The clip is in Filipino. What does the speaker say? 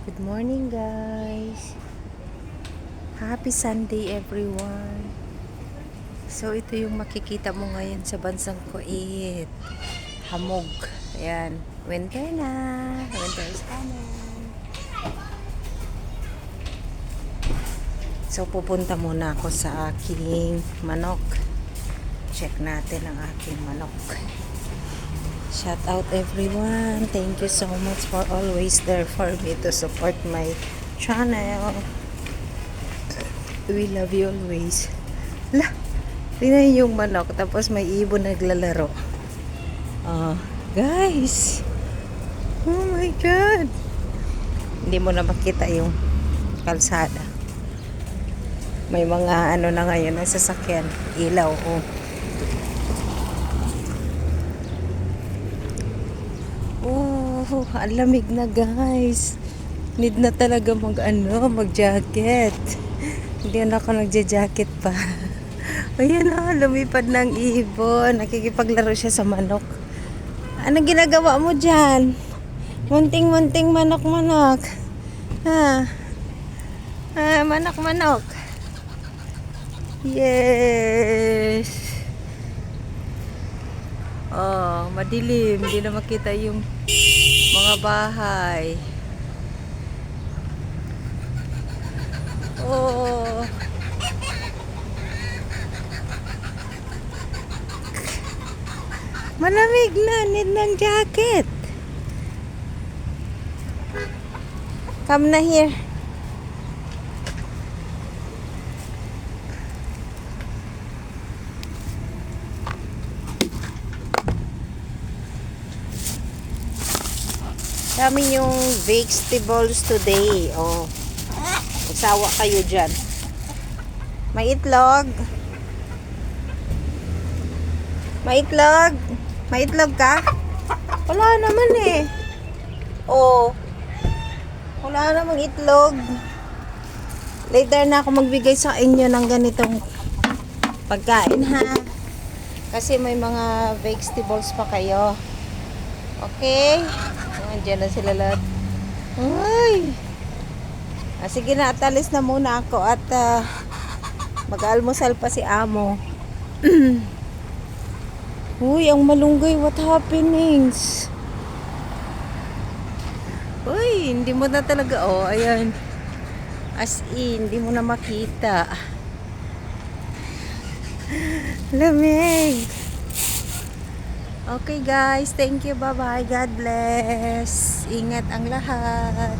Good morning, guys. Happy Sunday, everyone. So, ito yung makikita mo ngayon sa bansang Kuwait. Hamog. Ayan. Winter na. Winter is coming. So, pupunta muna ako sa aking manok. Check natin ang aking manok. Shout out everyone. Thank you so much for always there for me to support my channel. We love you always. Lah, tingnan yung manok. Tapos may ibon naglalaro. Guys. Oh my God. Hindi mo na makita yung kalsada. May mga ano na ngayon na sasakyan. Ilaw. Ang lamig na, guys. Need na talaga mag-jacket. Hindi na ako nagja-jacket pa. Ayan na, lumipad ng ibon. Nakikipaglaro siya sa manok. Anong ginagawa mo dyan? Munting-munting manok-manok. Manok-manok. Yes. Madilim. Hindi na makita yung mga bahay. Malamig na. Need ng jacket. Come na here. Dami yung vegetables today. Magsawa kayo dyan. May itlog. May itlog. May itlog ka? Wala naman eh. Wala namang itlog. Later na ako magbigay sa inyo ng ganitong pagkain, ha? Kasi may mga vegetables pa kayo. Okay? Andiyan na sila lahat. Ay! Sige na, atalis na muna ako at mag-almusal pa si Amo. Uy, ang malunggay, what happenings? Uy, hindi mo na talaga, ayan. As in, hindi mo na makita. Lamig. Okay guys, thank you, bye bye, God bless. Ingat ang lahat.